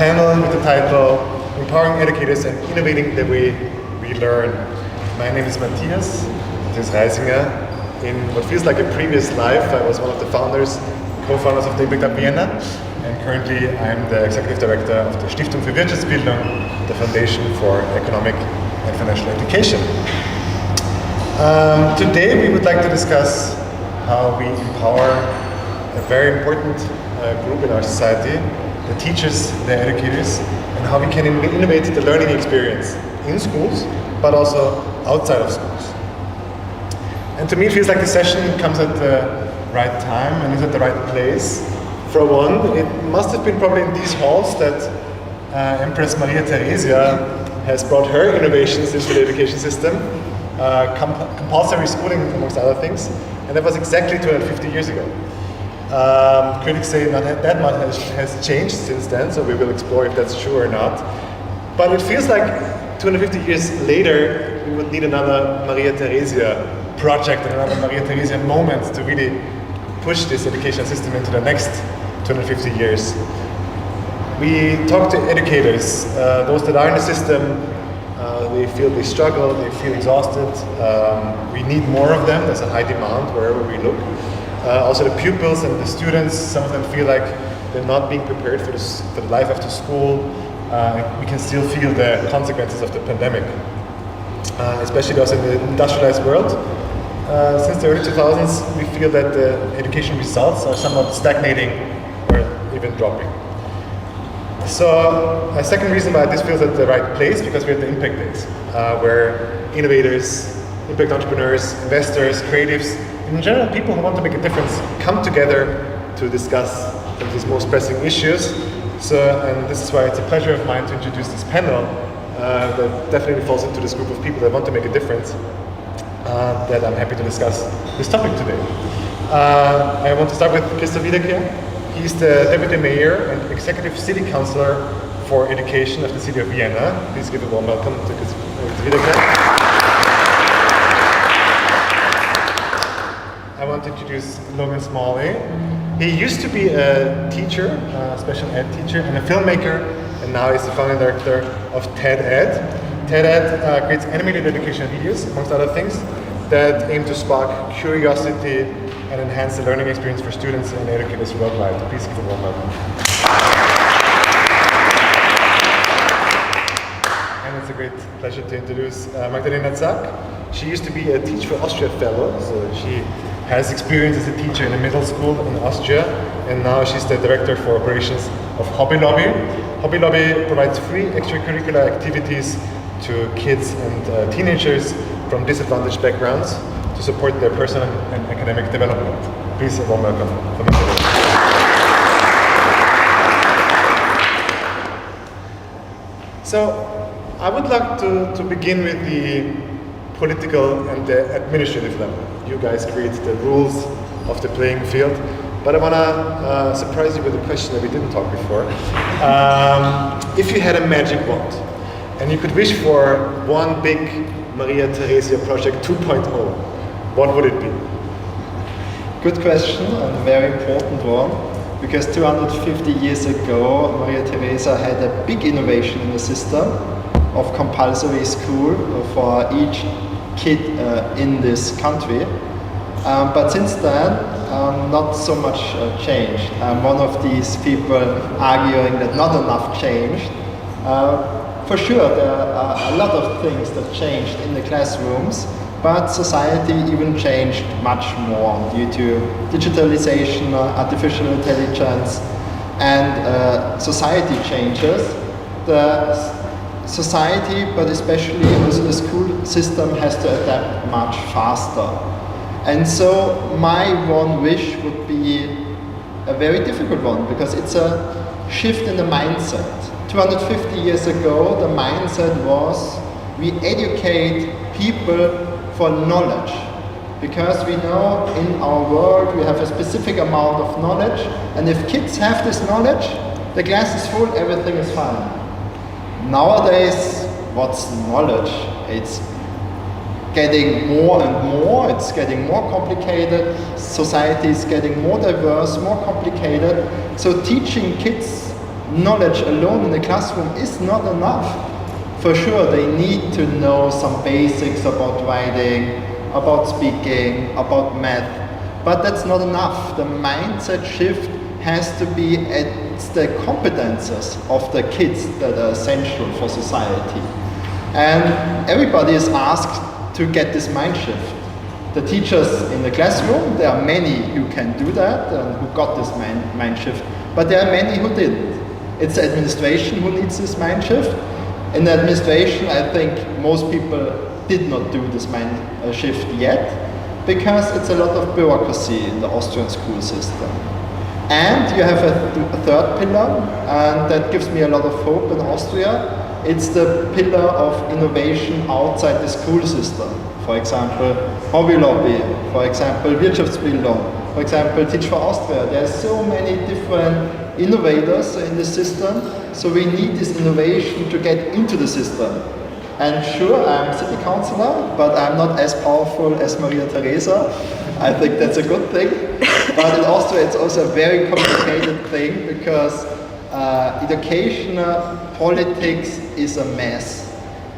panel with the title Empowering Educators and Innovating the Way We Learn. My name is Matthias, this is Reisinger. In what feels like a previous life, I was one of the co-founders of the Vienna, and currently I'm the executive director of the Stiftung für Wirtschaftsbildung, the Foundation for Economic and Financial Education. Today we would like to discuss how we empower a very important group in our society, the teachers, the educators, and how we can innovate the learning experience in schools, but also outside of schools. And to me it feels like this session comes at the right time and is at the right place. For one, it must have been probably in these halls that Empress Maria Theresia has brought her innovations into the education system, compulsory schooling amongst other things, and that was exactly 250 years ago. Critics say not that much has changed since then, so we will explore if that's true or not. But it feels like 250 years later, we would need another Maria Theresia project and another Maria Theresia moment to really push this education system into the next 250 years. We talk to educators, those that are in the system, they feel they struggle, they feel exhausted. We need more of them, there's a high demand wherever we look. Also the pupils and the students, some of them feel like they're not being prepared for the life after school. We can still feel the consequences of the pandemic, especially those in the industrialized world. Since the early 2000s, we feel that the education results are somewhat stagnating or even dropping. So a second reason why this feels at the right place, because we're at the Impact Days, where innovators, impact entrepreneurs, investors, creatives, in general people who want to make a difference come together to discuss some of these most pressing issues. And this is why it's a pleasure of mine to introduce this panel that definitely falls into this group of people that want to make a difference, that I'm happy to discuss this topic today. I want to start with Christoph Wiederkehr. He's the Deputy Mayor and Executive City Councillor for Education of the City of Vienna. Please give a warm welcome to Christoph Wiederkehr. I want to introduce Logan Smalley. He used to be a teacher, a special ed teacher, and a filmmaker, and now he's the founding director of TED-Ed. TED-Ed creates animated educational videos, amongst other things, that aim to spark curiosity and enhance the learning experience for students and educators worldwide. Please give a warm welcome. And it's a great pleasure to introduce Magdalena. She used to be a Teach for Austria fellow, so she has experience as a teacher in a middle school in Austria, and now she's the director for operations of Hobby Lobby. Hobby Lobby provides free extracurricular activities to kids and teenagers from disadvantaged backgrounds to support their personal and academic development. Please, a warm welcome for me today. So, I would like to begin with the political and the administrative level. You guys create the rules of the playing field, but I want to surprise you with a question that we didn't talk before. If you had a magic wand and you could wish for one big Maria Theresia project 2.0, what would it be? Good question, and a very important one, because 250 years ago Maria Theresia had a big innovation in the system of compulsory school for each kid in this country. But since then, not so much changed. One of these people arguing that not enough changed. For sure, there are a lot of things that changed in the classrooms, but society even changed much more due to digitalization, artificial intelligence, and society changes. The society, but especially also the school system, has to adapt much faster. And so my one wish would be a very difficult one, because it's a shift in the mindset. 250 years ago, the mindset was we educate people for knowledge, because we know in our world we have a specific amount of knowledge, and if kids have this knowledge, the glass is full, everything is fine. Nowadays, what's knowledge? It's getting more and more, it's getting more complicated, society is getting more diverse, more complicated, so teaching kids knowledge alone in the classroom is not enough. For sure, they need to know some basics about writing, about speaking, about math, but that's not enough. The mindset shift has to be at the competences of the kids that are essential for society. And everybody is asked to get this mind shift. The teachers in the classroom, there are many who can do that and who got this mind shift, but there are many who didn't. It's the administration who needs this mind shift. In the administration, I think most people did not do this mind shift yet, because it's a lot of bureaucracy in the Austrian school system. And you have a third pillar, and that gives me a lot of hope in Austria. It's the pillar of innovation outside the school system. For example, Hobby Lobby, for example, Wirtschaftsbildung, for example, Teach for Austria. There are so many different innovators in the system, so we need this innovation to get into the system. And sure, I'm city councillor, but I'm not as powerful as Maria Theresa. I think that's a good thing. But in Austria, it's also a very complicated thing, because educational politics is a mess.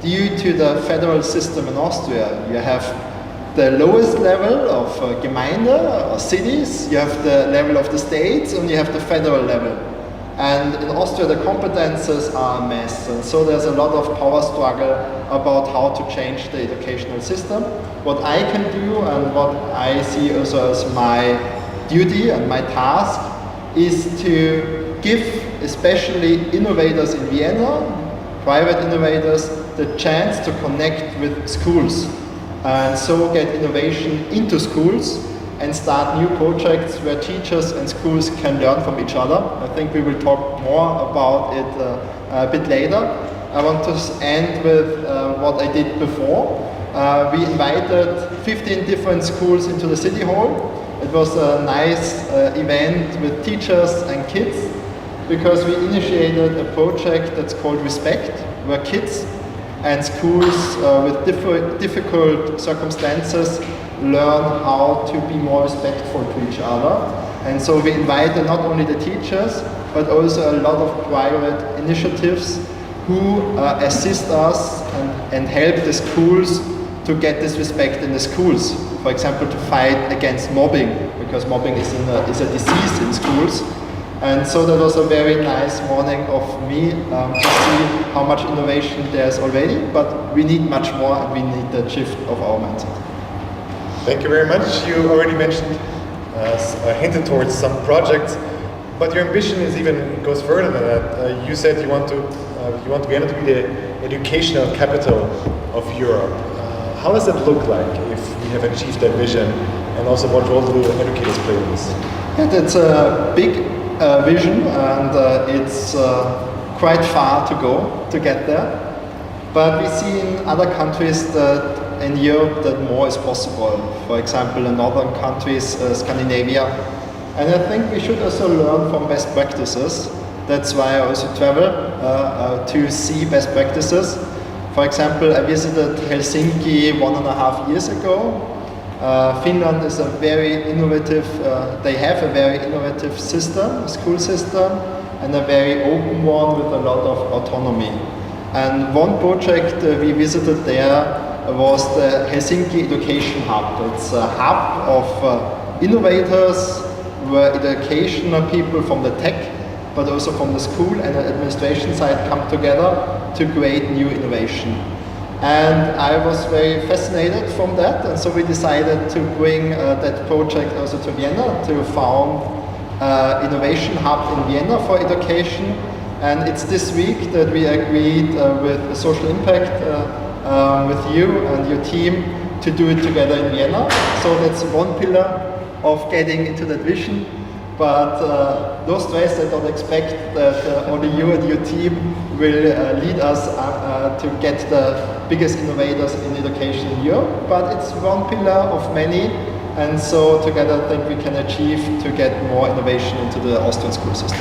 Due to the federal system in Austria, you have the lowest level of Gemeinde or cities, you have the level of the states, and you have the federal level. And in Austria, the competences are a mess, and so there's a lot of power struggle about how to change the educational system. What I can do, and what I see also as my duty and my task, is to give especially innovators in Vienna, private innovators, the chance to connect with schools, and so get innovation into schools and start new projects where teachers and schools can learn from each other. I think we will talk more about it a bit later. I want to end with what I did before. We invited 15 different schools into the city hall. It was a nice event with teachers and kids, because we initiated a project that's called Respect, where kids and schools with difficult circumstances learn how to be more respectful to each other. And so we invited not only the teachers, but also a lot of private initiatives who assist us and help the schools to get this respect in the schools. For example, to fight against mobbing, because mobbing is a disease in schools. And so that was a very nice morning of me to see how much innovation there's already, but we need much more, and we need the shift of our mindset. Thank you very much. You already mentioned, hinted towards some projects, but your ambition goes further than that. You said you want Vienna to be the educational capital of Europe. How does that look like if we have achieved that vision, and also what role do educators play in this? Yeah, that's a big vision, and it's quite far to go to get there. But we see in other countries that in Europe that more is possible. For example, in northern countries, Scandinavia. And I think we should also learn from best practices. That's why I also travel to see best practices. For example, I visited Helsinki 1.5 years ago. Finland is a very innovative, they have a very innovative system, school system, and a very open one with a lot of autonomy. And one project we visited there was the Helsinki Education Hub. It's a hub of innovators, where educational people from the tech, but also from the school and the administration side come together to create new innovation. And I was very fascinated from that, and so we decided to bring that project also to Vienna, to found Innovation Hub in Vienna for education. And it's this week that we agreed with Social Impact, with you and your team, to do it together in Vienna. So that's one pillar of getting into that vision. But no stress, I don't expect that only you and your team will lead us to get the biggest innovators in education in Europe. But it's one pillar of many, and so together I think we can achieve to get more innovation into the Austrian school system.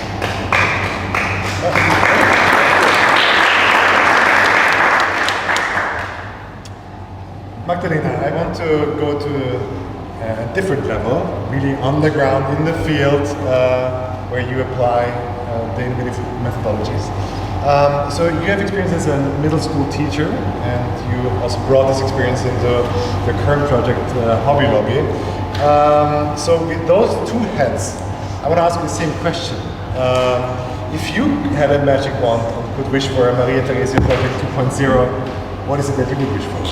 Magdalena, I want to go to a different level, really on the ground, in the field, where you apply the innovative methodologies. So you have experience as a middle school teacher, and you also brought this experience into the current project, Hobby Lobby. So with those two hats, I want to ask you the same question. If you had a magic wand and could wish for a Maria Theresia Project 2.0, what is it that you would wish for?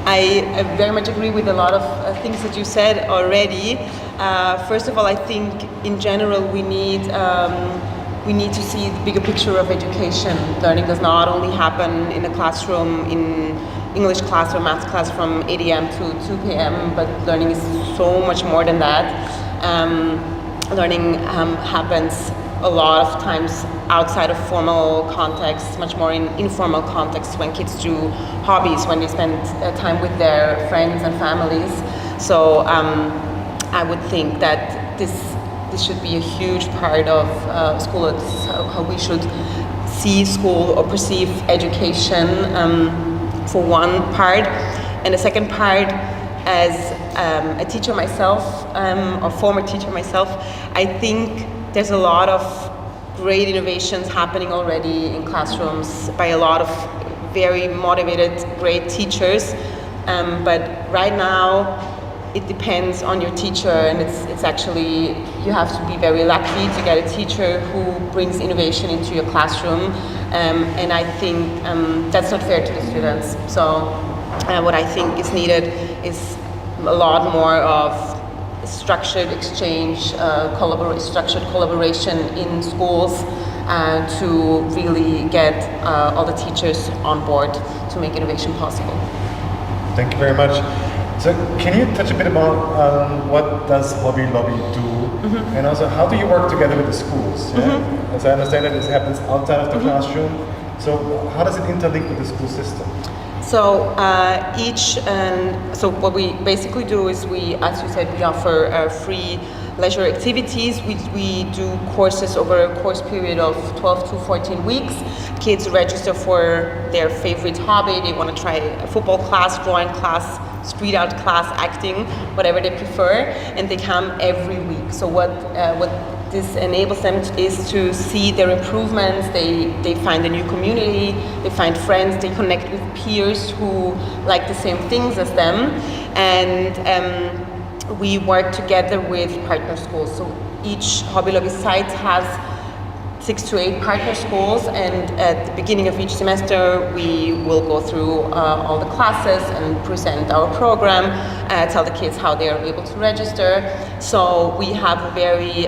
I very much agree with a lot of things that you said already. First of all, I think in general we need to see the bigger picture of education. Learning does not only happen in a classroom, in English class or math class from 8 a.m. to 2 p.m., but learning is so much more than that. Learning happens a lot of times outside of formal contexts, much more in informal contexts, when kids do hobbies, when they spend time with their friends and families. So I would think that this should be a huge part of school. It's how we should see school or perceive education for one part. And the second part, as a teacher myself, or former teacher myself, I think there's a lot of great innovations happening already in classrooms by a lot of very motivated, great teachers. But right now, it depends on your teacher, and it's actually, you have to be very lucky to get a teacher who brings innovation into your classroom, and I think that's not fair to the students. So what I think is needed is a lot more of structured exchange, structured collaboration in schools to really get all the teachers on board to make innovation possible. Thank you very much. So can you touch a bit about what does Hobby Lobby do, and also how do you work together with the schools? Yeah? As I understand it, this happens outside of the classroom. So how does it interlink with the school system? So so what we basically do is we, as you said, we offer free leisure activities. We do courses over a course period of 12 to 14 weeks. Kids register for their favorite hobby. They want to try a football class, drawing class, street art class, acting, whatever they prefer, and they come every week. So what this enables them is to see their improvements. They find a new community, they find friends, they connect with peers who like the same things as them, and we work together with partner schools. So each Hobby Lobby site has 6 to 8 partner schools, and at the beginning of each semester we will go through all the classes and present our program, tell the kids how they are able to register. So we have a very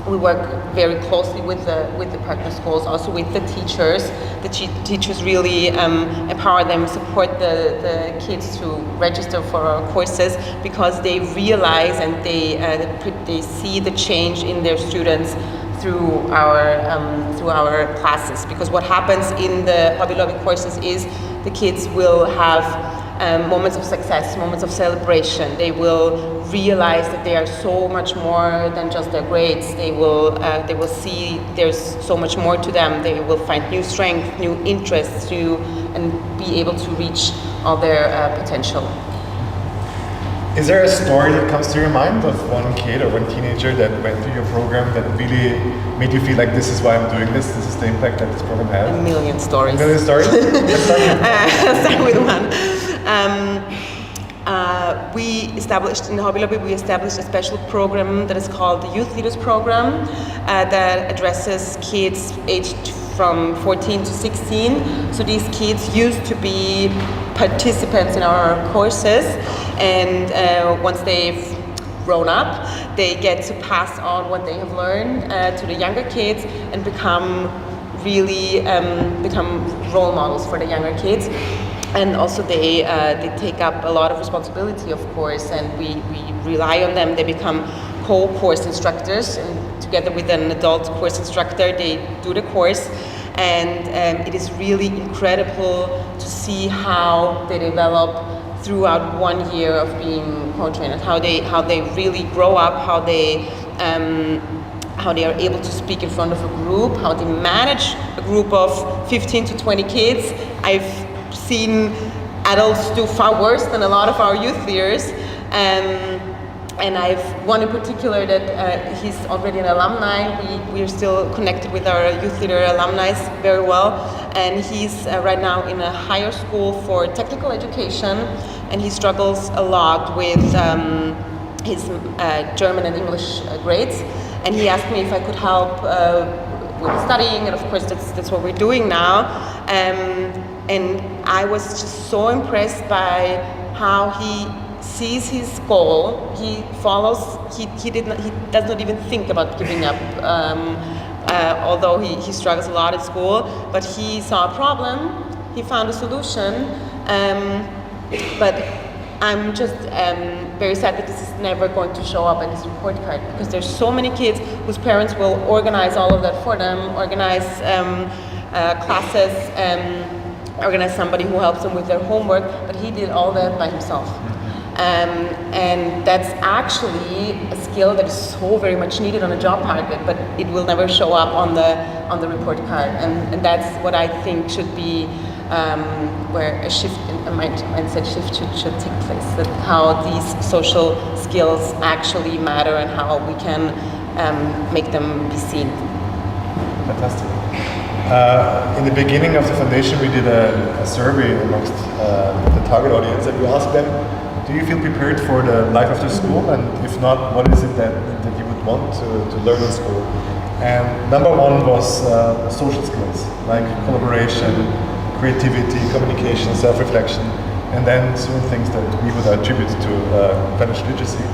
we work very closely with the partner schools, also with the teachers. The teachers really empower them, support the kids to register for our courses, because they realize and they see the change in their students through our classes. Because what happens in the Hobby Lobby courses is the kids will have moments of success, moments of celebration. They will realize that they are so much more than just their grades. They will see there's so much more to them. They will find new strength, new interests, and be able to reach all their potential. Is there a story that comes to your mind of one kid or one teenager that went through your program that really made you feel like this is why I'm doing this is the impact that this program has? A million stories. A million stories? Let's start with one. We established in the Hobby Lobby, we established a special program that is called the Youth Leaders Program that addresses kids aged from 14 to 16. So these kids used to be participants in our courses, and once they've grown up, they get to pass on what they have learned to the younger kids and become role models for the younger kids. And also they take up a lot of responsibility, of course, and we rely on them. They become co-course instructors, and together with an adult course instructor, they do the course. And it is really incredible to see how they develop throughout 1 year of being co-trained, how they really grow up, how they are able to speak in front of a group, how they manage a group of 15 to 20 kids. I've seen adults do far worse than a lot of our youth leaders, And I've one in particular that he's already an alumni. We are still connected with our youth leader alumni very well. And he's right now in a higher school for technical education, and he struggles a lot with his German and English grades. And he asked me if I could help with studying, and of course that's what we're doing now. And I was just so impressed by how he sees his goal. He follows. He does not even think about giving up. Although he struggles a lot at school, but he saw a problem. He found a solution. But I'm just very sad that this is never going to show up in this report card, because there's so many kids whose parents will organize all of that for them, organize classes, organize somebody who helps them with their homework, but he did all that by himself. And that's actually a skill that is so very much needed on a job market, but it will never show up on the report card. And that's what I think should be where a shift, a mindset shift should take place. That how these social skills actually matter and how we can make them be seen. Fantastic. In the beginning of the foundation, we did a survey amongst the target audience, and we asked them, do you feel prepared for the life after school? And if not, what is it that you would want to learn in school? And number one was social skills, like collaboration, creativity, communication, self-reflection, and then certain things that we would attribute to financial literacy.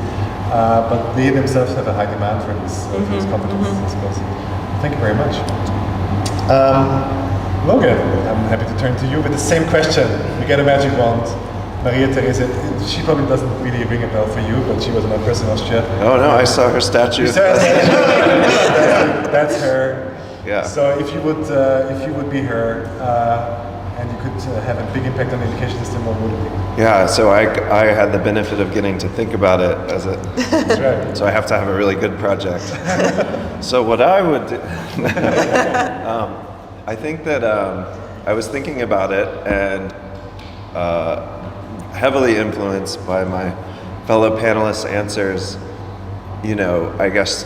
But they themselves have a high demand for these competences and skills. Thank you very much. Logan, I'm happy to turn to you with the same question. You get a magic wand. Maria Theresa, she probably doesn't really ring a bell for you, but she was an empress in Austria. Oh no, I saw her statue. You saw her statue. That's her. Yeah. So if you would be her, and you could have a big impact on the education system, what would it be? Yeah, so I had the benefit of getting to think about it as a. That's right. So I have to have a really good project. So what I would do, I think that I was thinking about it and heavily influenced by my fellow panelists' answers. You know, I guess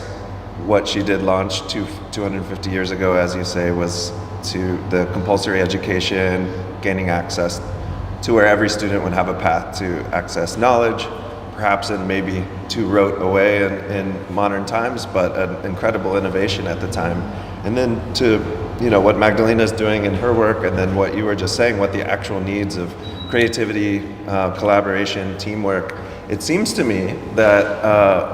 what she did launch 250 years ago, as you say, was to the compulsory education, gaining access to where every student would have a path to access knowledge, perhaps in maybe too rote a way in modern times, but an incredible innovation at the time. And then to, you know, what Magdalena is doing in her work, and then what you were just saying, what the actual needs of creativity, collaboration, teamwork. It seems to me that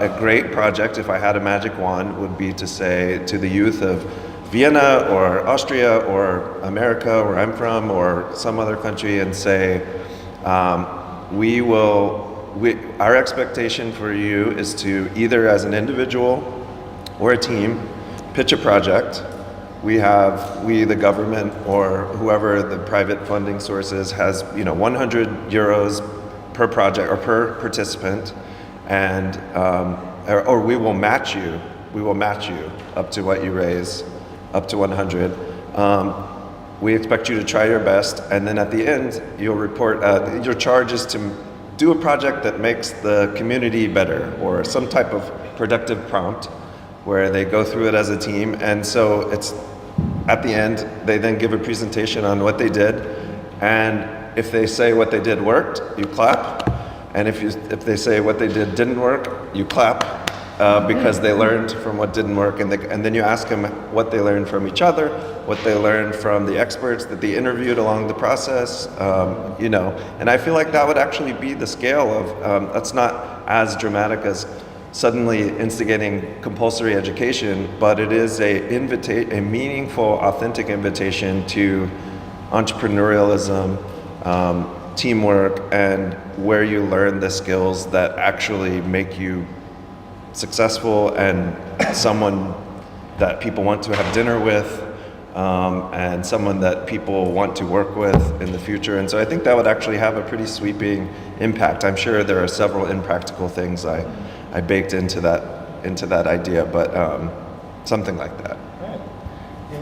a great project, if I had a magic wand, would be to say to the youth of Vienna or Austria or America, where I'm from, or some other country, and say, our expectation for you is to either as an individual or a team, pitch a project. We, the government or whoever the private funding source is, has 100 euros per project or per participant, and or we will match you. We will match you up to what you raise, up to 100. We expect you to try your best, and then at the end, you'll report. Your charge is to do a project that makes the community better, or some type of productive prompt, where they go through it as a team. And so it's at the end, they then give a presentation on what they did, and if they say what they did worked, you clap, and if they say what they did didn't work, you clap, because they learned from what didn't work, and then you ask them what they learned from each other, what they learned from the experts that they interviewed along the process, and I feel like that would actually be the scale of, that's not as dramatic as suddenly instigating compulsory education, but it is a meaningful, authentic invitation to entrepreneurialism, teamwork, and where you learn the skills that actually make you successful and someone that people want to have dinner with, and someone that people want to work with in the future. And so I think that would actually have a pretty sweeping impact. I'm sure there are several impractical things I baked into that idea, but something like that. Right.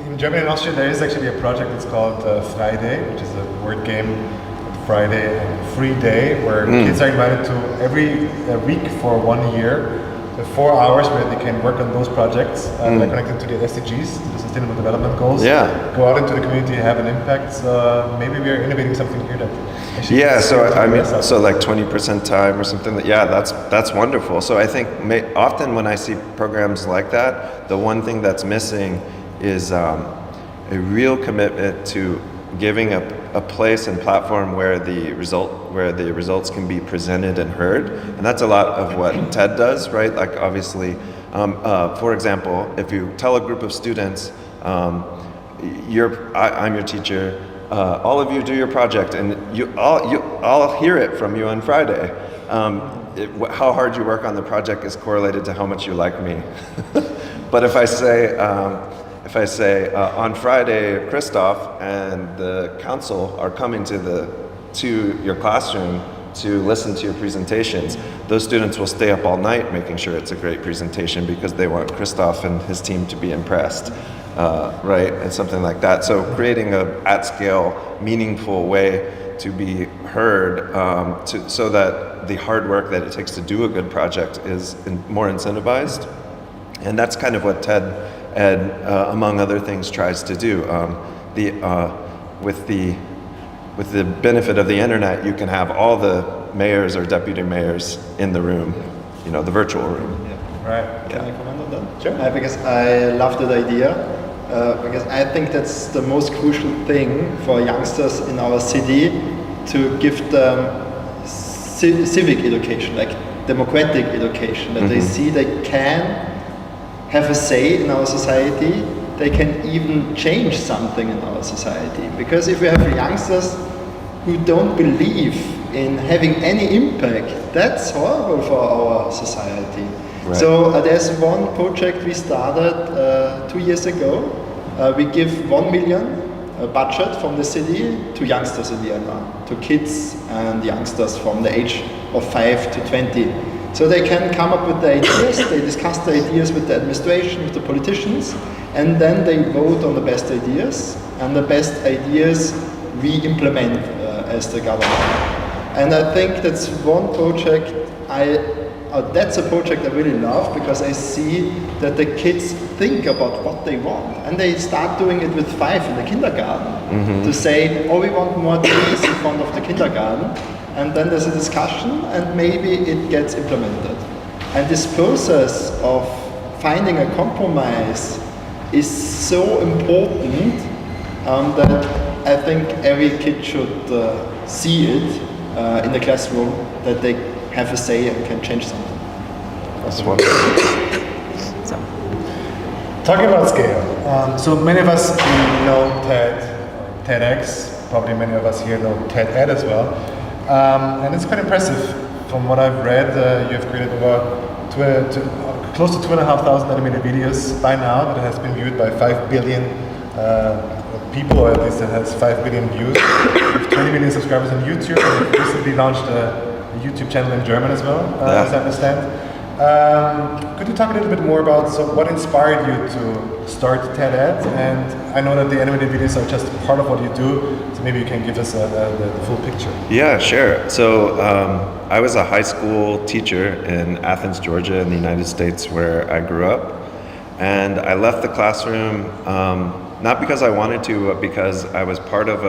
In Germany and Austria, there is actually a project that's called Friday, which is a word game Friday free day where kids are invited to every week for 1 year, 4 hours where they can work on those projects that are connected to the SDGs, to the Sustainable Development Goals. Yeah. Go out into the community, have an impact. So maybe we are innovating something here that. Yeah, so I mean, so like 20% time or something. That's wonderful. So I think often when I see programs like that, the one thing that's missing is a real commitment to giving a place and platform where the results can be presented and heard, and that's a lot of what TED does, right? Like obviously, for example, if you tell a group of students, I'm your teacher. All of you do your project, and I'll hear it from you on Friday. How hard you work on the project is correlated to how much you like me. But if I say on Friday, Christoph and the council are coming to your classroom to listen to your presentations, those students will stay up all night making sure it's a great presentation because they want Christoph and his team to be impressed. Right, and something like that. So creating a at-scale, meaningful way to be heard, so that the hard work that it takes to do a good project is more incentivized, and that's kind of what TED Ed, among other things, tries to do. With the benefit of the internet, you can have all the mayors or deputy mayors in the room, the virtual room. Yeah. Right. Can I comment on that? Sure. Because I love that idea. Because I think that's the most crucial thing for youngsters in our city, to give them civic education, like democratic education, that they see they can have a say in our society, they can even change something in our society. Because if we have youngsters who don't believe in having any impact, that's horrible for our society. Right. So there's one project we started 2 years ago. We give 1 million budget from the city to youngsters in Vienna, to kids and youngsters from the age of 5 to 20. So they can come up with the ideas, they discuss the ideas with the administration, with the politicians, and then they vote on the best ideas, and the best ideas we implement as the government. And I think that's one project that's a project I really love, because I see that the kids think about what they want, and they start doing it with 5 in the kindergarten, to say, oh, we want more trees in front of the kindergarten, and then there's a discussion and maybe it gets implemented. And this process of finding a compromise is so important that I think every kid should see it in the classroom, that they have a say and can change something. That's wonderful. Talking about scale, so many of us know TEDx, probably many of us here know TED Ed as well, and it's quite impressive. From what I've read, you've created close to 2,500 animated videos by now that has been viewed by 5 billion people, or at least it has 5 billion views, with 20 million subscribers on YouTube, and you've recently launched a YouTube channel in German as well, as I understand. Could you talk a little bit more about what inspired you to start TED Ed? And I know that the animated videos are just part of what you do, so maybe you can give us the full picture. Yeah, sure. So I was a high school teacher in Athens, Georgia, in the United States, where I grew up. And I left the classroom not because I wanted to, but because I was part of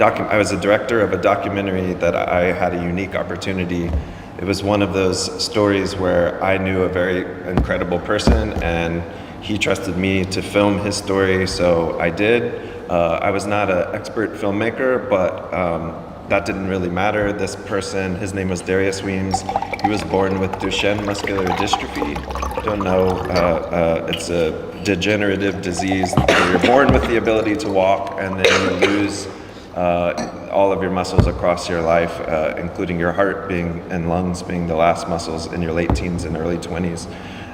I was a director of a documentary that I had a unique opportunity. It was one of those stories where I knew a very incredible person and he trusted me to film his story, so I did. I was not an expert filmmaker, but that didn't really matter. This person, his name was Darius Weems. He was born with Duchenne muscular dystrophy. I don't know, it's a degenerative disease where you're born with the ability to walk and then you lose all of your muscles across your life, including your heart and lungs being the last muscles in your late teens and early 20s.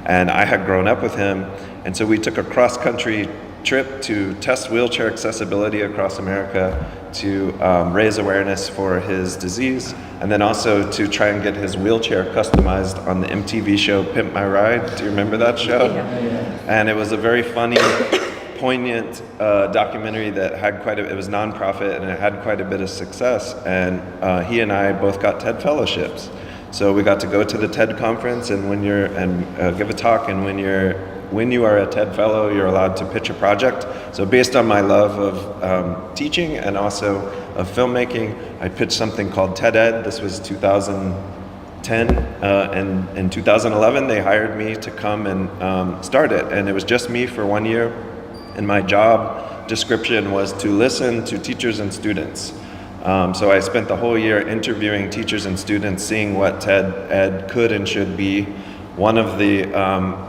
And I had grown up with him, and so we took a cross-country trip to test wheelchair accessibility across America, to raise awareness for his disease, and then also to try and get his wheelchair customized on the MTV show Pimp My Ride. Do you remember that show? Yeah. And it was a very funny poignant documentary that had it was nonprofit and it had quite a bit of success, and he and I both got TED fellowships. So we got to go to the TED conference and give a talk, and when you are a TED fellow, you're allowed to pitch a project. So based on my love of teaching and also of filmmaking, I pitched something called TED Ed. This was 2010, and in 2011 they hired me to come and start it, and it was just me for 1 year, and my job description was to listen to teachers and students. So I spent the whole year interviewing teachers and students, seeing what TED Ed could and should be. One of the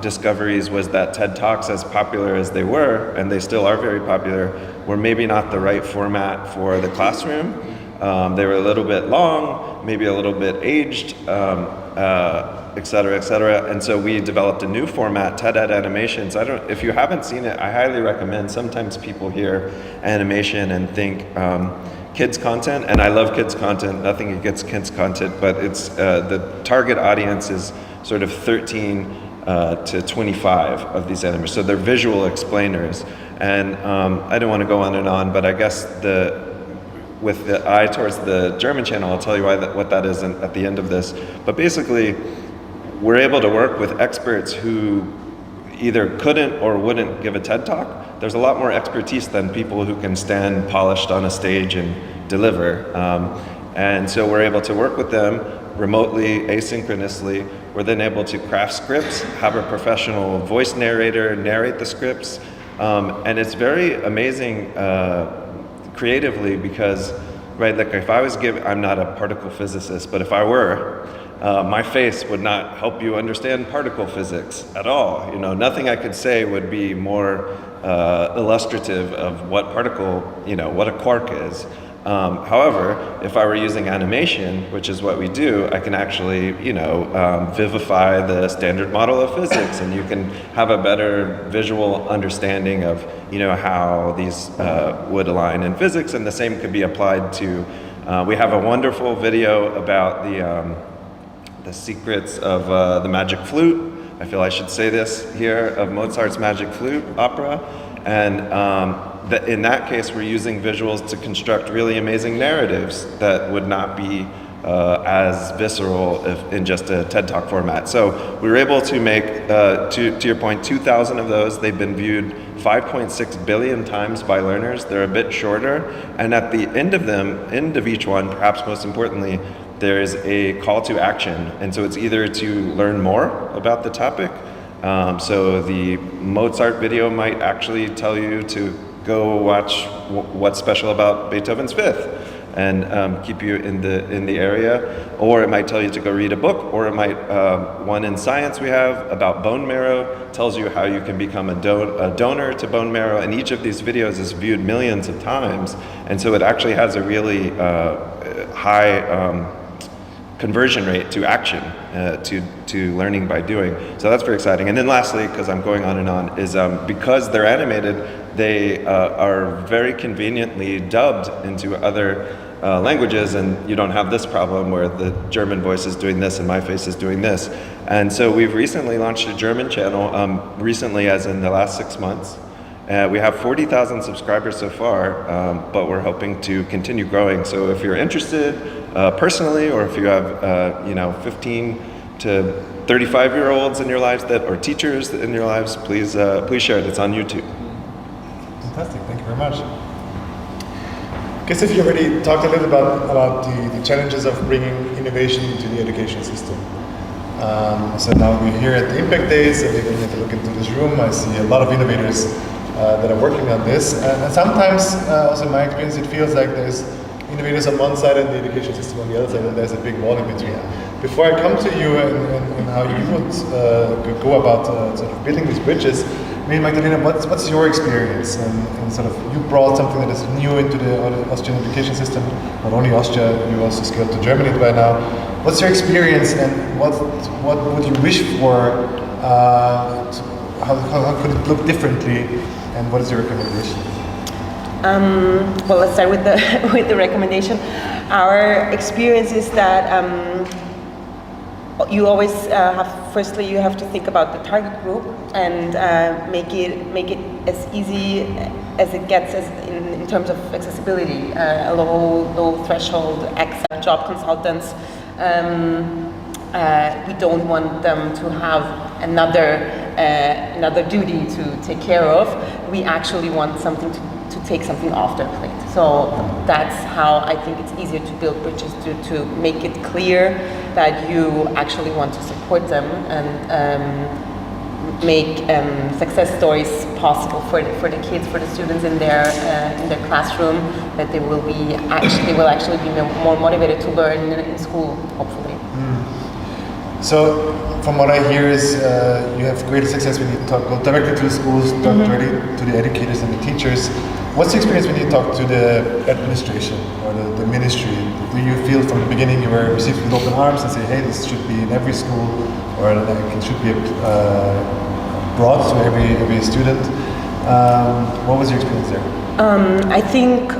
discoveries was that TED Talks, as popular as they were, and they still are very popular, were maybe not the right format for the classroom. They were a little bit long, maybe a little bit aged, et cetera, et cetera. And so we developed a new format, TED Ed Animations. If you haven't seen it, I highly recommend. Sometimes people hear animation and think kids content, and I love kids content, nothing against kids content, but it's the target audience is sort of 13 to 25 of these animators. So they're visual explainers. And I don't want to go on and on, but I guess with the eye towards the German channel, I'll tell you what that is at the end of this. But basically, we're able to work with experts who either couldn't or wouldn't give a TED Talk. There's a lot more expertise than people who can stand polished on a stage and deliver. And so we're able to work with them remotely, asynchronously. We're then able to craft scripts, have a professional voice narrator narrate the scripts. And it's very amazing creatively because, right, like if I was I'm not a particle physicist, but if I were, my face would not help you understand particle physics at all. You know, nothing I could say would be more illustrative of what what a quark is. However, if I were using animation, which is what we do, I can actually, vivify the standard model of physics, and you can have a better visual understanding of, how these would align in physics, and the same could be applied to. We have a wonderful video about the secrets of the magic flute. I feel I should say this here, of Mozart's Magic Flute opera, and in that case, we're using visuals to construct really amazing narratives that would not be as visceral in just a TED Talk format. So we were able to make, to your point, 2,000 of those. They've been viewed 5.6 billion times by learners. They're a bit shorter, and at the end of each one, perhaps most importantly, there is a call to action, and so it's either to learn more about the topic. So the Mozart video might actually tell you to go watch what's special about Beethoven's Fifth, and keep you in the area, or it might tell you to go read a book, or it might one in science we have about bone marrow tells you how you can become a donor to bone marrow, and each of these videos is viewed millions of times, and so it actually has a really high conversion rate to action, to learning by doing. So that's very exciting. And then lastly, because I'm going on and on, is because they're animated, they are very conveniently dubbed into other languages, and you don't have this problem where the German voice is doing this and my face is doing this. And so we've recently launched a German channel, recently as in the last 6 months. We have 40,000 subscribers so far, but we're hoping to continue growing. So if you're interested personally, or if you have 15 to 35-year-olds in your lives or teachers in your lives, please share it. It's on YouTube. Fantastic, thank you very much. Christoph, you already talked a little about the challenges of bringing innovation into the education system. So now we're here at the Impact Days, and even if you look into this room, I see a lot of innovators that are working on this. And sometimes, also in my experience, it feels like there's innovators on one side and the education system on the other side, and there's a big wall in between. Before I come to you and how you would go about sort of building these bridges, maybe Magdalena, what's your experience? And sort of you brought something that is new into the Austrian education system, not only Austria, you also scaled to Germany by now. What's your experience, and what would you wish for? How could it look differently, and what is your recommendation? Well, let's start with the recommendation. Our experience is that you always firstly you have to think about the target group and make it as easy as it gets in terms of accessibility. A low threshold access job consultants. We don't want them to have another duty to take care of. We actually want something to take something off their plate. So that's how I think it's easier to build bridges, to make it clear that you actually want to support them and make success stories possible for the kids, for the students in their classroom, that they will actually be more motivated to learn in school, hopefully. So, from what I hear is you have greater success when you go directly to the schools, talk directly to the educators and the teachers. What's the experience when you talk to the administration or the ministry? Do you feel from the beginning you were received with open arms and say, hey, this should be in every school, or like it should be brought to every student? What was your experience there? I think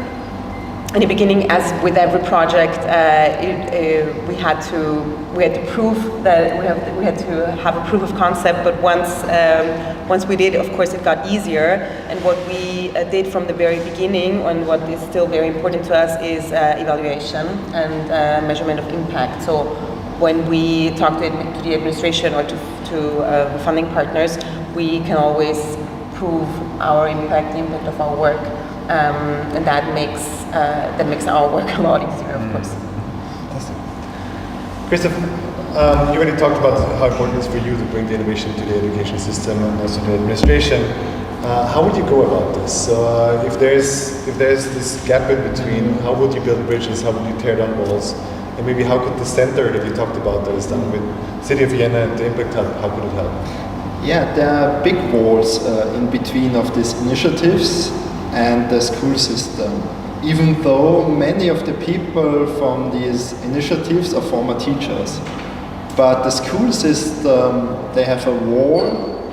in the beginning, as with every project, we had to prove that we had to have a proof of concept. But once we did, of course, it got easier. And what we did from the very beginning, and what is still very important to us, is evaluation and measurement of impact. So when we talk to the administration or to funding partners, we can always prove our impact, the impact of our work. And that makes our work a lot easier, of course. Fantastic. Christoph, you already talked about how important it is for you to bring the innovation to the education system and also the administration. How would you go about this? So if there's this gap in between, how would you build bridges? How would you tear down walls? And maybe how could the center that you talked about that is done with City of Vienna and the Impact Hub, how could it help? Yeah, there are big walls in between of these initiatives and the school system, even though many of the people from these initiatives are former teachers. But the school system, they have a wall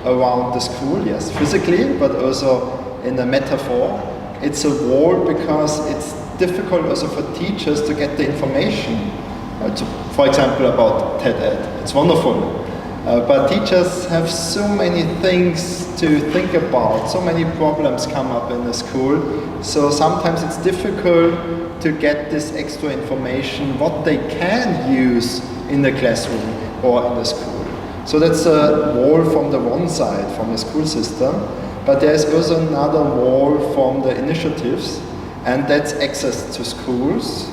around the school, yes, physically, but also in a metaphor. It's a wall because it's difficult also for teachers to get the information, for example, about TED Ed. It's wonderful. But teachers have so many things to think about, so many problems come up in the school, so sometimes it's difficult to get this extra information, what they can use in the classroom or in the school. So that's a wall from the one side, from the school system, but there's also another wall from the initiatives, and that's access to schools.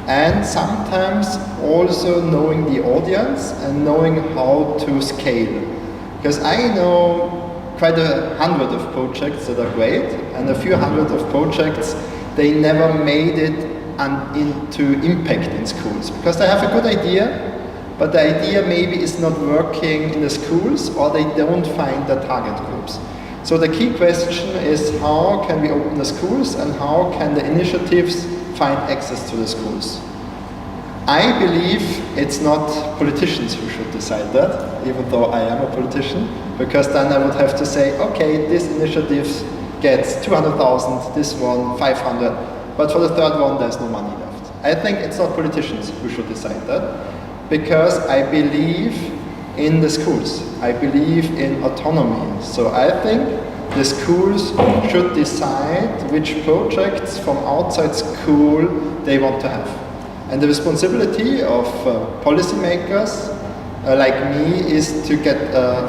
And sometimes also knowing the audience and knowing how to scale. Because I know quite 100 of projects that are great, and a few hundred of projects, they never made it into impact in schools. Because they have a good idea, but the idea maybe is not working in the schools, or they don't find the target groups. So the key question is, how can we open the schools, and how can the initiatives find access to the schools? I believe it's not politicians who should decide that, even though I am a politician, because then I would have to say, okay, this initiative gets 200,000, this one 500, but for the third one there's no money left. I think it's not politicians who should decide that, because I believe in the schools. I believe in autonomy. So I think the schools should decide which projects from outside school they want to have. And the responsibility of policymakers like me is to get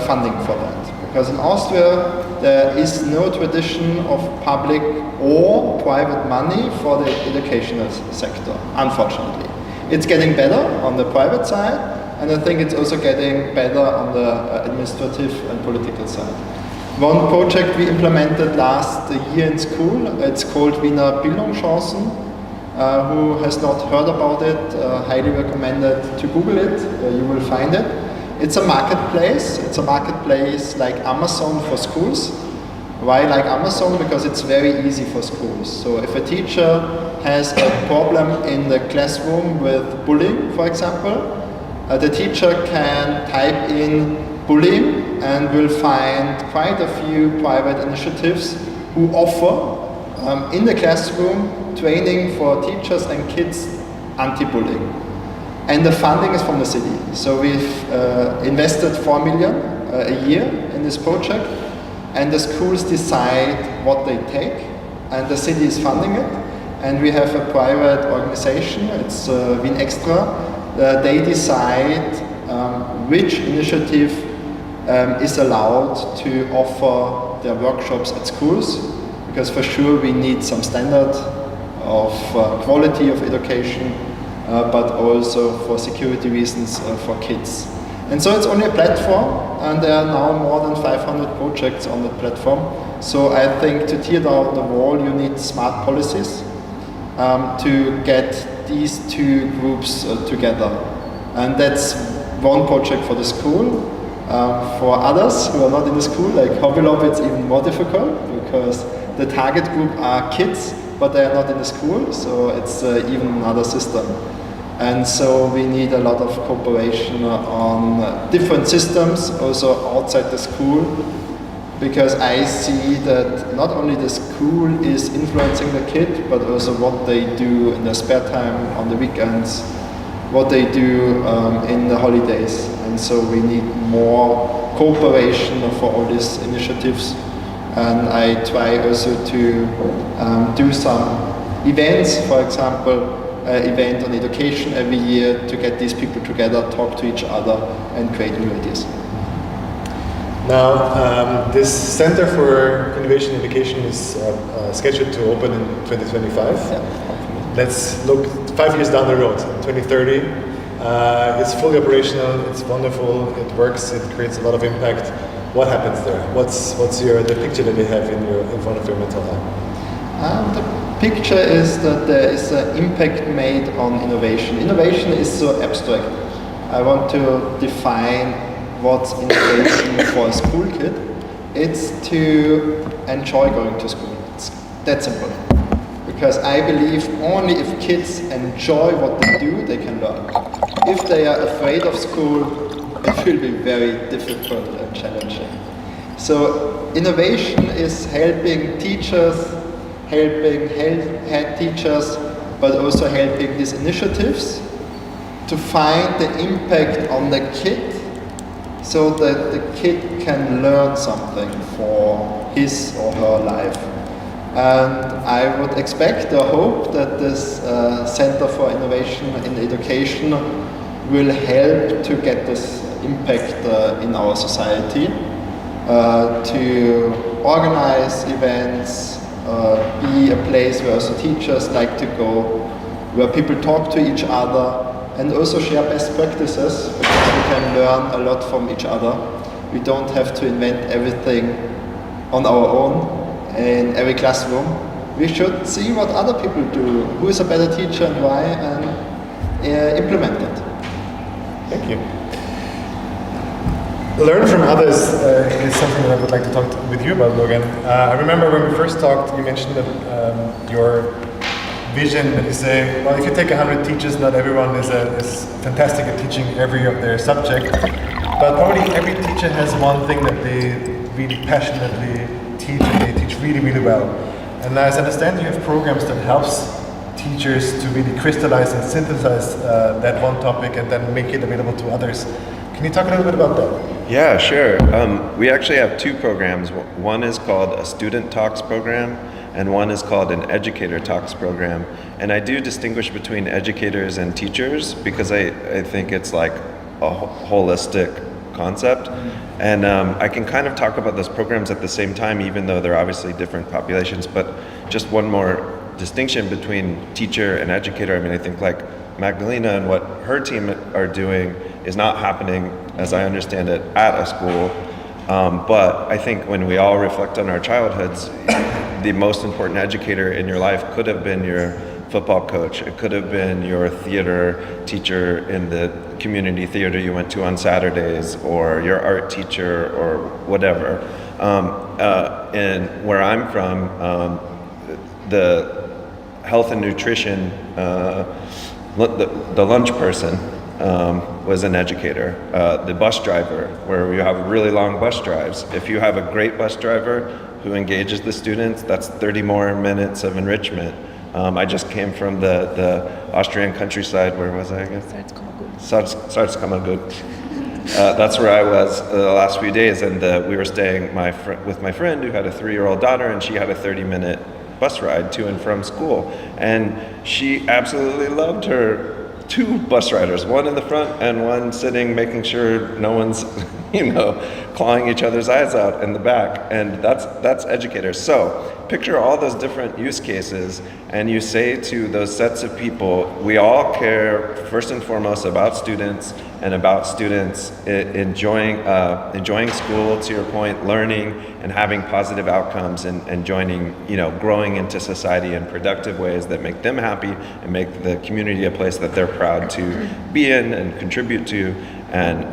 funding for that. Because in Austria there is no tradition of public or private money for the educational sector, unfortunately. It's getting better on the private side, and I think it's also getting better on the administrative and political side. One project we implemented last year in school, it's called Wiener Bildungschancen. Who has not heard about it, highly recommended to Google it, you will find it. It's a marketplace. It's a marketplace like Amazon for schools. Why like Amazon? Because it's very easy for schools. So if a teacher has a problem in the classroom with bullying, for example, the teacher can type in bullying and will find quite a few private initiatives who offer in the classroom training for teachers and kids anti-bullying. And the funding is from the city. So we've invested 4 million a year in this project, and the schools decide what they take, and the city is funding it. And we have a private organization, it's Wien Extra. They decide which initiative is allowed to offer their workshops at schools, because for sure we need some standard of quality of education, but also for security reasons for kids. And so it's only a platform, and there are now more than 500 projects on that platform. So I think to tear down the wall, you need smart policies to get these two groups together. And that's one project for the school. For others who are not in the school, like Hobby Lobby, it's even more difficult because the target group are kids, but they are not in the school, so it's even another system. And so we need a lot of cooperation on different systems, also outside the school, because I see that not only the school is influencing the kid, but also what they do in their spare time, on the weekends, what they do in the holidays. And so we need more cooperation for all these initiatives. And I try also to do some events, for example, event on education every year to get these people together, talk to each other, and create new ideas. Now, this Center for Innovation in Education is scheduled to open in 2025. Yeah. Let's look 5 years down the road, 2030. It's fully operational, it's wonderful, it works, it creates a lot of impact. What happens there? What's the picture that you have in front of your mental eye? The picture is that there is an impact made on innovation. Innovation is so abstract. I want to define what's innovation for a school kid. It's to enjoy going to school. It's that simple. Because I believe only if kids enjoy what they do, they can learn. If they are afraid of school, it will be very difficult and challenging. So innovation is helping teachers, helping head teachers, but also helping these initiatives to find the impact on the kid, so that the kid can learn something for his or her life. And I would expect or hope that this Center for Innovation in Education will help to get this impact in our society, to organize events, be a place where also teachers like to go, where people talk to each other, and also share best practices, because we can learn a lot from each other. We don't have to invent everything on our own in every classroom. We should see what other people do, who is a better teacher and why, and implement it. Thank you. Learn from others is something that I would like to talk with you about, Logan. I remember when we first talked, you mentioned that your vision that you say, well, if you take 100 teachers, not everyone is fantastic at teaching every of their subject, but probably every teacher has one thing that they really passionately teach, and they teach really, really well. And as I understand, you have programs that helps teachers to really crystallize and synthesize that one topic and then make it available to others. Can you talk a little bit about that? Yeah, sure. We actually have two programs. One is called a Student Talks program, and one is called an Educator Talks program. And I do distinguish between educators and teachers because I think it's like a holistic concept. And I can kind of talk about those programs at the same time, even though they're obviously different populations. But just one more distinction between teacher and educator. I mean, I think like Magdalena and what her team are doing is not happening, as I understand it, at a school. But I think when we all reflect on our childhoods, the most important educator in your life could have been your football coach. It could have been your theater teacher in the community theater you went to on Saturdays, or your art teacher, or whatever. And where I'm from, the health and nutrition, the lunch person was an educator. The bus driver, where you have really long bus drives. If you have a great bus driver who engages the students, that's 30 more minutes of enrichment. I just came from the Austrian countryside. Where was I again? Salzkammergut. That's where I was the last few days, and we were staying with my friend who had a 3-year-old daughter, and she had a 30-minute bus ride to and from school, and she absolutely loved her 2 bus riders, one in the front and one sitting making sure no one's clawing each other's eyes out in the back. And that's educators. So picture all those different use cases, and you say to those sets of people, we all care first and foremost about students and about students enjoying school, to your point, learning and having positive outcomes, and joining, growing into society in productive ways that make them happy and make the community a place that they're proud to be in and contribute to, and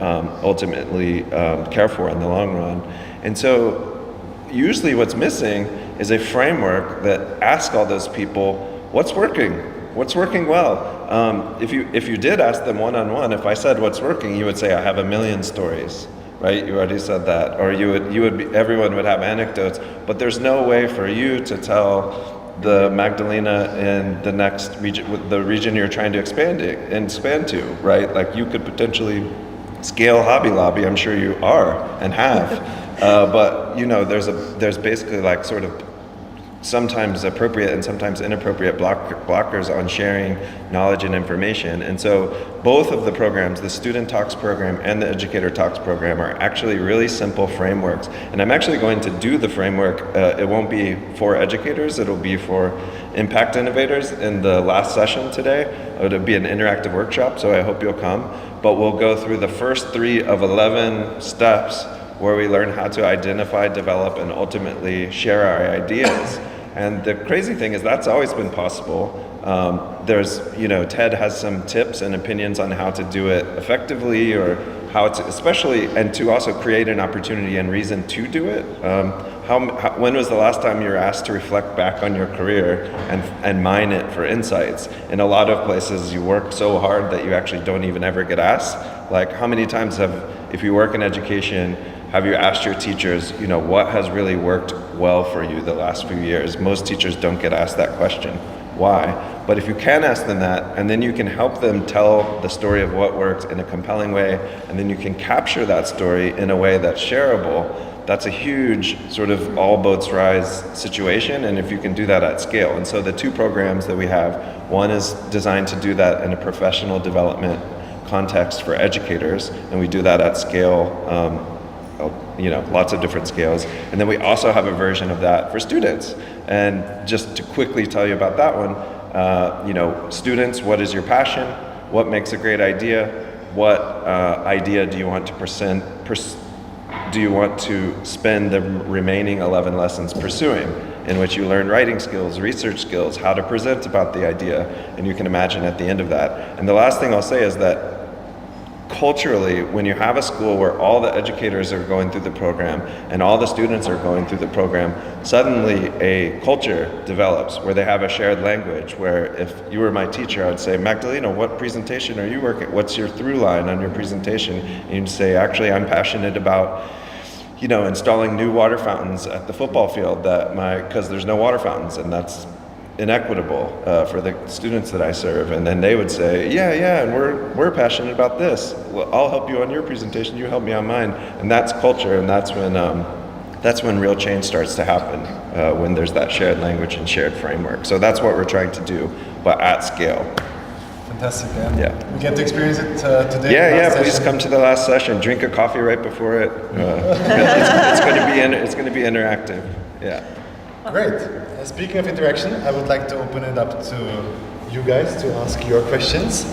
ultimately care for in the long run. And so usually what's missing is a framework that asks all those people, what's working? What's working well? If you did ask them one-on-one, if I said what's working, you would say, I have a million stories, right? You already said that. Or everyone would have anecdotes, but there's no way for you to tell the Magdalena in the next region, the region you're trying to expand to, right? Like you could potentially scale Hobby Lobby, I'm sure you are and have, but there's basically like sort of sometimes appropriate and sometimes inappropriate blockers on sharing knowledge and information. And so both of the programs, the Student Talks program and the Educator Talks program, are actually really simple frameworks. And I'm actually going to do the framework, it won't be for educators, it'll be for impact innovators in the last session today. It'll be an interactive workshop, so I hope you'll come. But we'll go through the first 3 of 11 steps where we learn how to identify, develop, and ultimately share our ideas. And the crazy thing is that's always been possible. TED has some tips and opinions on how to do it effectively, or how to, especially, and to also create an opportunity and reason to do it. When was the last time you were asked to reflect back on your career and mine it for insights? In a lot of places, you work so hard that you actually don't even ever get asked. Like, how many times if you work in education, have you asked your teachers, what has really worked well for you the last few years? Most teachers don't get asked that question. Why? But if you can ask them that, and then you can help them tell the story of what works in a compelling way, and then you can capture that story in a way that's shareable, that's a huge sort of all boats rise situation, and if you can do that at scale. And so the 2 programs that we have, one is designed to do that in a professional development context for educators, and we do that at scale, lots of different scales. And then we also have a version of that for students. And just to quickly tell you about that one, students, what is your passion? What makes a great idea? What idea do you want to do you want to spend the remaining 11 lessons pursuing, in which you learn writing skills, research skills, how to present about the idea, and you can imagine at the end of that. And the last thing I'll say is that culturally, when you have a school where all the educators are going through the program and all the students are going through the program, suddenly a culture develops where they have a shared language, where if you were my teacher, I would say, Magdalena, what presentation are you working? What's your through line on your presentation? And you'd say, actually, I'm passionate about installing new water fountains at the football field because there's no water fountains, and that's inequitable for the students that I serve. And then they would say, yeah, and we're passionate about this. Well, I'll help you on your presentation, you help me on mine. And that's culture, and that's when real change starts to happen, when there's that shared language and shared framework. So that's what we're trying to do, but at scale. Fantastic, yeah. We get to experience it today. Yeah, please come to the last session. Drink a coffee right before it. It's going to be interactive. Yeah. Great. Speaking of interaction, I would like to open it up to you guys to ask your questions.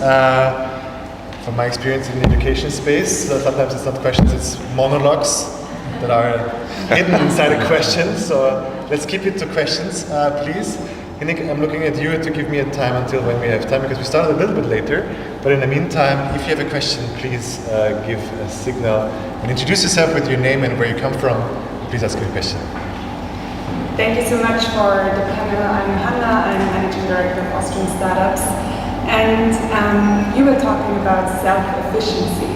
From my experience in the education space, sometimes it's not questions, it's monologues that are hidden inside a question. So let's keep it to questions, please. Nick, I'm looking at you to give me a time until when we have time, because we started a little bit later. But in the meantime, if you have a question, please give a signal and introduce yourself with your name and where you come from. Please ask your question. Thank you so much for the panel. I'm Hanna, I'm Managing Director of Austrian Startups. And you were talking about self-efficiency.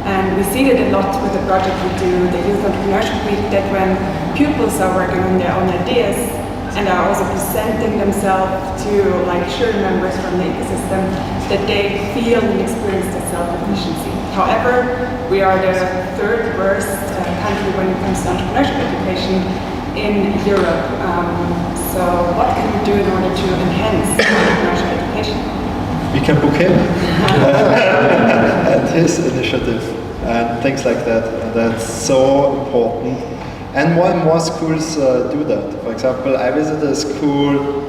And we see that a lot with the project we do, the Youth Entrepreneurship Week, that when pupils are working on their own ideas, and are also presenting themselves to like jury members from the ecosystem, that they feel and experience the self-efficiency. However, we are the third worst country when it comes to entrepreneurship education in Europe. So what can we do in order to enhance entrepreneurship education? We can book him and his initiative and things like that. And that's so important. And more schools do that. For example, I visited a school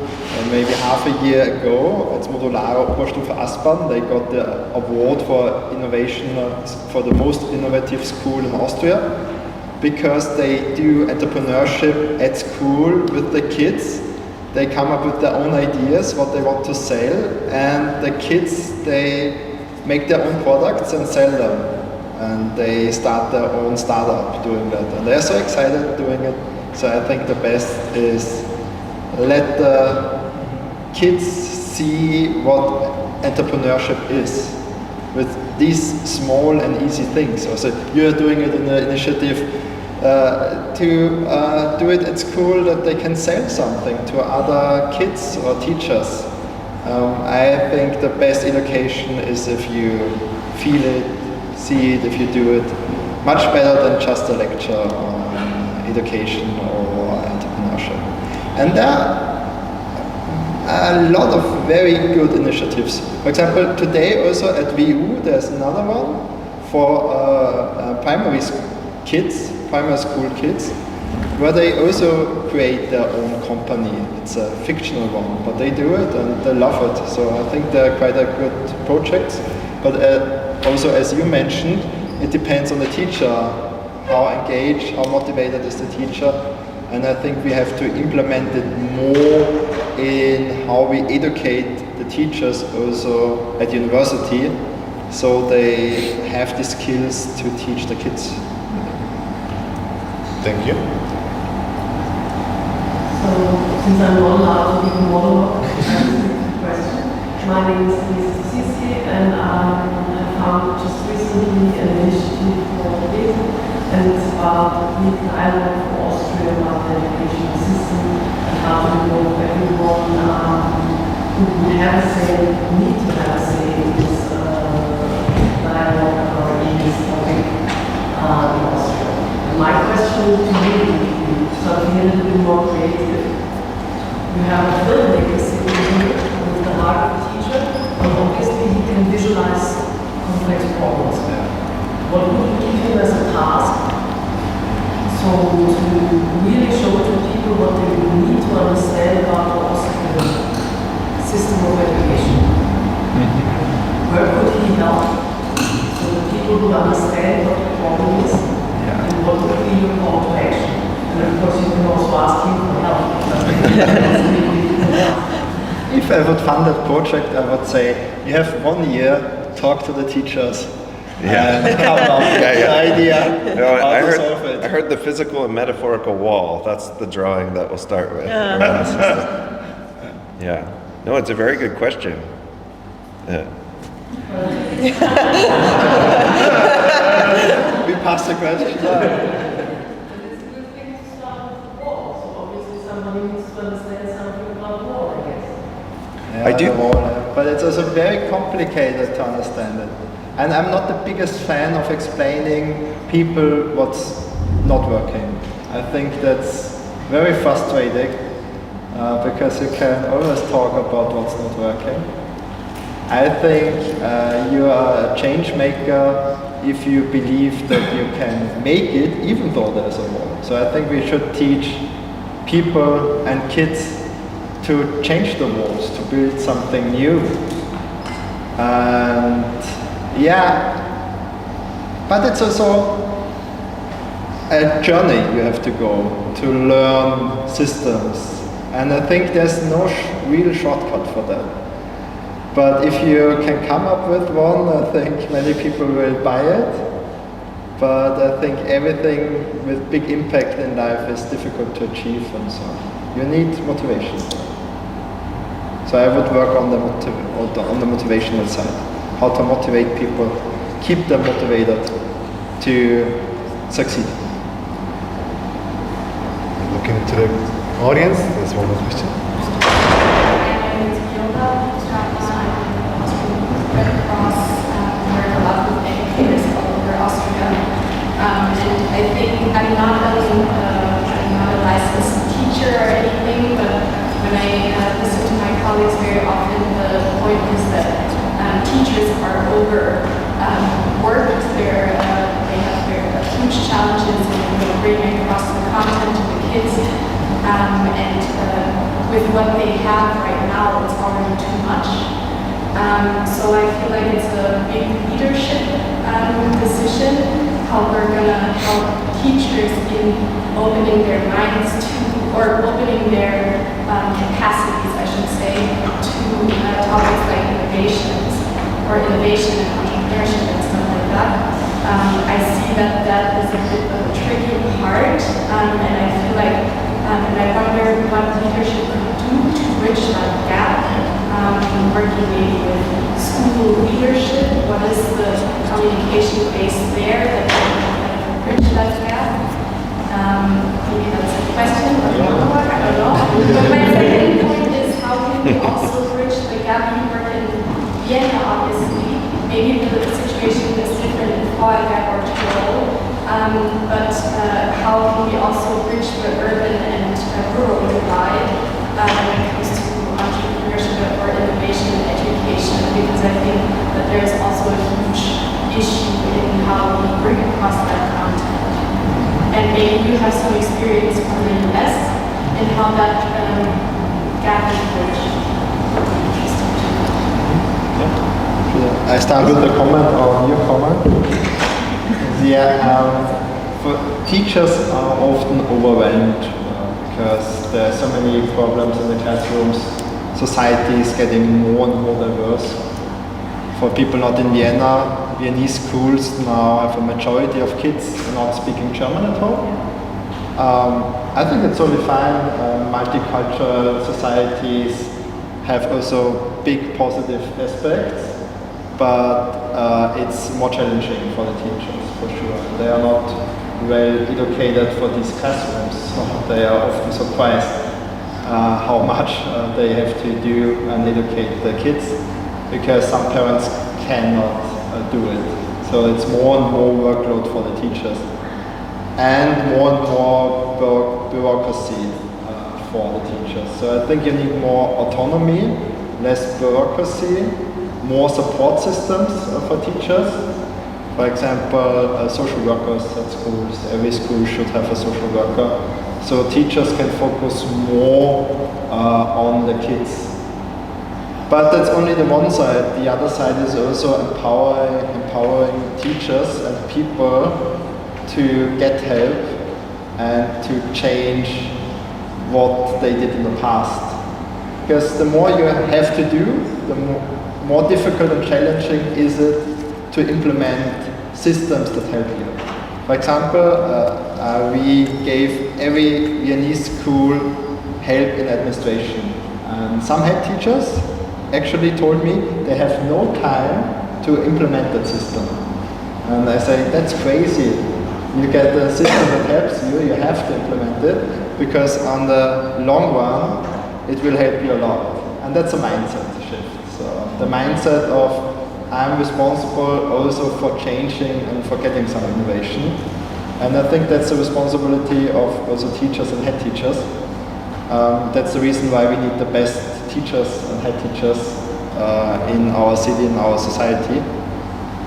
maybe half a year ago. It's Modulare Oberstufe Aspern. They got the award for innovation, for the most innovative school in Austria, because they do entrepreneurship at school with the kids. They come up with their own ideas, what they want to sell, and the kids, they make their own products and sell them. And they start their own startup doing that. And they're so excited doing it. So I think the best is let the kids see what entrepreneurship is with these small and easy things. Also, you're doing it in an initiative to do it at school, that they can sell something to other kids or teachers. I think the best education is if you feel it, see it, if you do it. Much better than just a lecture on education or entrepreneurship. And there are a lot of very good initiatives. For example, today also at VU there's another one for primary school kids, where they also create their own company. It's a fictional one, but they do it and they love it. So I think they're quite a good project. But also, as you mentioned, it depends on the teacher, how engaged, how motivated is the teacher. And I think we have to implement it more in how we educate the teachers also at university, so they have the skills to teach the kids. Thank you. So, since I'm not allowed to give a monologue, question. My name is Sisi, and I found just recently an initiative for kids, and it's about the dialogue for Austria about the educational system and how to involve everyone who would have a say, need to have a say in this dialogue or in this topic in Austria. And my question to you would be something a little bit more creative. You have a filmmaker sitting here with the heart of the teacher, and obviously he can visualize complex problems. What would you give him as a task? So to really show to people what they need to understand about the Austrian system of education. Where could he help? So that people would understand what the problem is, and what would be your call to action. And of course you can also ask him for help. If I would fund that project, I would say, you have 1 year, talk to the teachers. And come up with the idea how to solve it. I heard the physical and metaphorical wall. That's the drawing that we'll start with. Yeah. No, it's a very good question. We passed the question. It's a good thing to start with the wall. So obviously somebody needs to understand something about the wall, I guess. I do. But it's also very complicated to understand it. And I'm not the biggest fan of explaining people what's not working. I think that's very frustrating because you can always talk about what's not working. I think you are a change maker if you believe that you can make it even though there's a wall. So I think we should teach people and kids to change the walls, to build something new. And yeah, but it's also a journey you have to go to learn systems. And I think there's no real shortcut for that. But if you can come up with one, I think many people will buy it. But I think everything with big impact in life is difficult to achieve and so on. You need motivation. So I would work on the motivational side. How to motivate people, keep them motivated to succeed. Looking into the audience. There's one more question. And I think I'm not a licensed teacher or anything, but when I listen to my colleagues very often, the point is that teachers are overworked. They have their huge challenges in bringing across the content to the kids, and with what they have right now, it's already too much. So I feel like it's a big leadership decision how we're going to help teachers in opening their minds to, or opening their capacities, I should say, to topics like innovations, or innovation and entrepreneurship and stuff like that. I see that that is a bit of a tricky part, and I feel like, and I wonder what leadership could do to bridge that gap. Working maybe with school leadership, what is the communication base there that can bridge that gap? Maybe that's a question, but I don't know. But my second point is how can we also bridge the gap? You work in Vienna, obviously. Maybe the situation is different in Vorarlberg or Tyrol, but how can we also bridge the urban and rural divide when it comes to entrepreneurship or innovation and education, because I think that there is also a huge issue in how we bring across that content. And maybe you have some experience from the US in how that gap is bridged. I start with a comment on your comment. For teachers are often overwhelmed because there are so many problems in the classrooms. Society is getting more and more diverse. For people not in Vienna, Viennese schools now have a majority of kids not speaking German at home. I think it's totally fine. Multicultural societies have also big positive aspects, but it's more challenging for the teachers, for sure. They are not well educated for these classrooms, so they are often surprised how much they have to do and educate the kids, because some parents cannot do it. So it's more and more workload for the teachers, and more bureaucracy for the teachers. So I think you need more autonomy, less bureaucracy, more support systems for teachers. For example, social workers at schools. Every school should have a social worker, so teachers can focus more on the kids. But that's only the one side. The other side is also empowering teachers and people to get help and to change what they did in the past. Because the more you have to do, the more difficult and challenging is it to implement systems that help you. For example, we gave every Viennese school help in administration. And some head teachers actually told me they have no time to implement that system. And I say, that's crazy. You get a system that helps you, you have to implement it, because on the long run, it will help you a lot. And that's a mindset shift. So the mindset of I'm responsible also for changing and for getting some innovation. And I think that's the responsibility of also teachers and head teachers. That's the reason why we need the best teachers and head teachers in our city, in our society.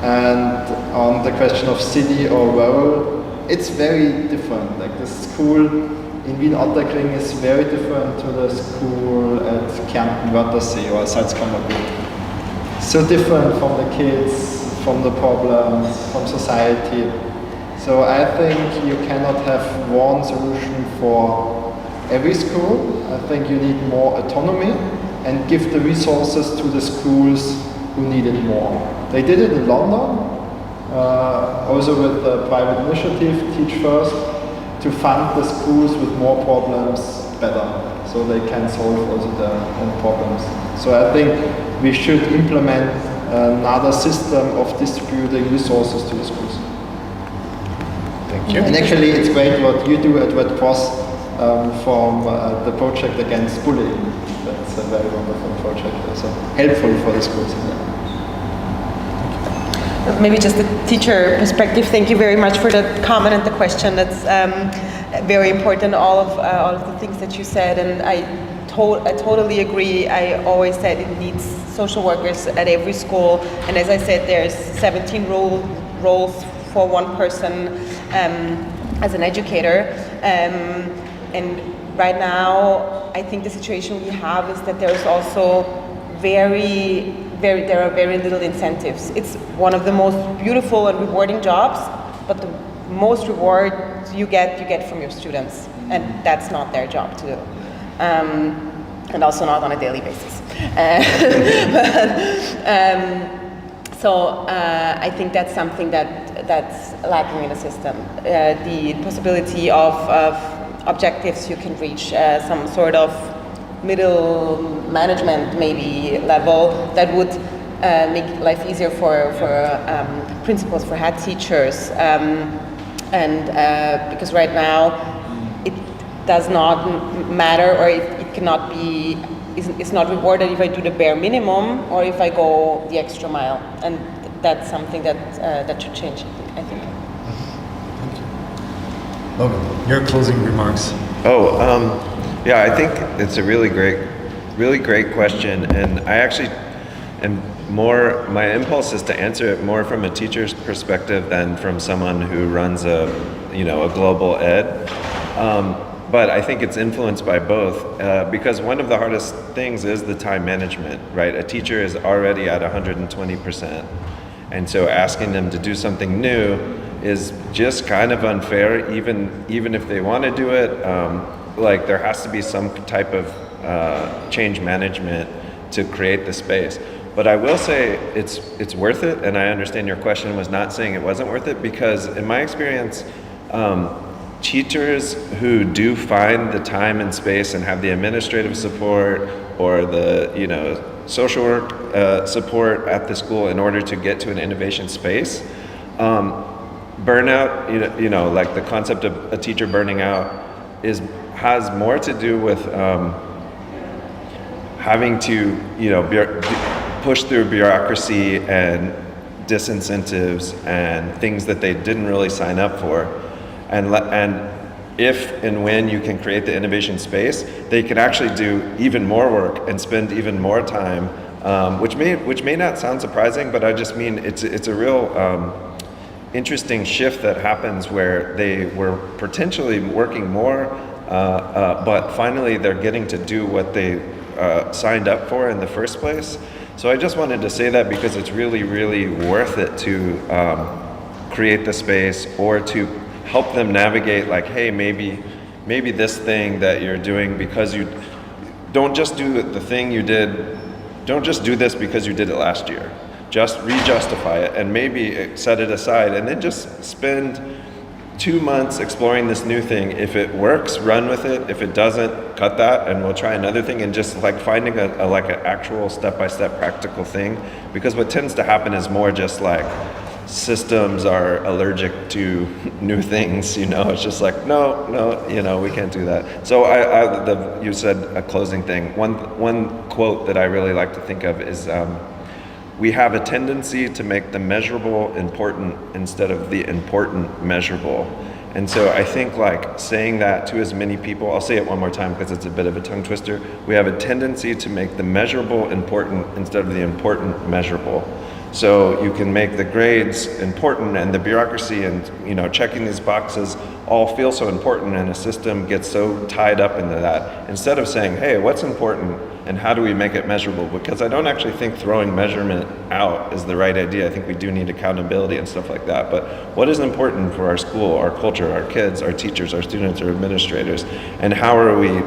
And on the question of city or rural, it's very different. Like the school in Wien-Otterkring is very different to the school at Kärnten-Wörthersee or Salzkammergut. So different from the kids, from the problems, from society. So I think you cannot have one solution for every school. I think you need more autonomy and give the resources to the schools who need it more. They did it in London, also with the private initiative, Teach First, to fund the schools with more problems better, so they can solve also their own problems. So I think we should implement another system of distributing resources to the schools. Thank you. And actually it's great what you do at Red Cross from the project against bullying. That's a very wonderful project, also helpful for the schools. Maybe just the teacher perspective. Thank you very much for the comment and the question. That's very important. All of the things that you said, and I totally agree. I always said it needs social workers at every school, and as I said, there's 17 roles for one person as an educator. And right now, I think the situation we have is that there's also there are very little incentives. It's one of the most beautiful and rewarding jobs, but the most reward you get from your students, and that's not their job to do, and also not on a daily basis. So I think that's something that's lacking in the system. The possibility of objectives you can reach, some sort of middle management maybe level that would make life easier for principals, for head teachers, and because right now it does not matter, or it cannot be, it's not rewarded if I do the bare minimum or if I go the extra mile, and that's something that should change, I think. Thank you. Logan, your closing remarks. Yeah, I think it's a really great question, and I actually am my impulse is to answer it more from a teacher's perspective than from someone who runs a global ed. But I think it's influenced by both, because one of the hardest things is the time management, right? A teacher is already at 120%, and so asking them to do something new is just kind of unfair, even if they want to do it. Like there has to be some type of change management to create the space. But I will say it's worth it, and I understand your question was not saying it wasn't worth it, because in my experience, teachers who do find the time and space and have the administrative support or the social work support at the school in order to get to an innovation space, burnout, like the concept of a teacher burning out has more to do with having to push through bureaucracy and disincentives and things that they didn't really sign up for, and if and when you can create the innovation space, they can actually do even more work and spend even more time, which may not sound surprising, but I just mean it's a real interesting shift that happens where they were potentially working more, but finally they're getting to do what they signed up for in the first place. So I just wanted to say that because it's really, really worth it to create the space, or to help them navigate, like, hey, maybe this thing that you're doing, because you don't just do the thing you did, don't just do this because you did it last year. Just re-justify it and maybe set it aside, and then just spend 2 months exploring this new thing. If it works, run with it. If it doesn't, cut that and we'll try another thing, and just like finding an actual step-by-step practical thing. Because what tends to happen is more just like systems are allergic to new things, it's just like, no, we can't do that. So you said a closing thing. One quote that I really like to think of is, we have a tendency to make the measurable important instead of the important measurable. And so I think like saying that to as many people, I'll say it one more time because it's a bit of a tongue twister. We have a tendency to make the measurable important instead of the important measurable. So you can make the grades important and the bureaucracy and checking these boxes all feel so important, and a system gets so tied up into that, instead of saying, hey, what's important and how do we make it measurable? Because I don't actually think throwing measurement out is the right idea. I think we do need accountability and stuff like that. But what is important for our school, our culture, our kids, our teachers, our students, our administrators, and how are we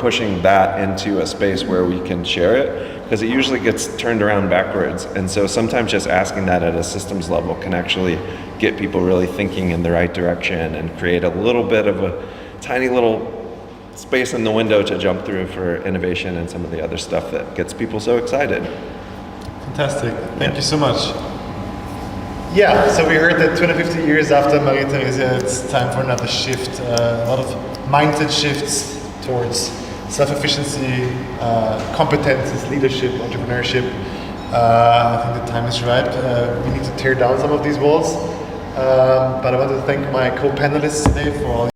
pushing that into a space where we can share it? Because it usually gets turned around backwards. And so sometimes just asking that at a systems level can actually get people really thinking in the right direction and create a little bit of a tiny little space in the window to jump through for innovation and some of the other stuff that gets people so excited. Fantastic. Thank you so much. Yeah, so we heard that 250 years after Maria Theresa, it's time for another shift. A lot of mindset shifts towards self-efficiency, competences, leadership, entrepreneurship. I think the time is right. We need to tear down some of these walls. But I want to thank my co-panelists today for all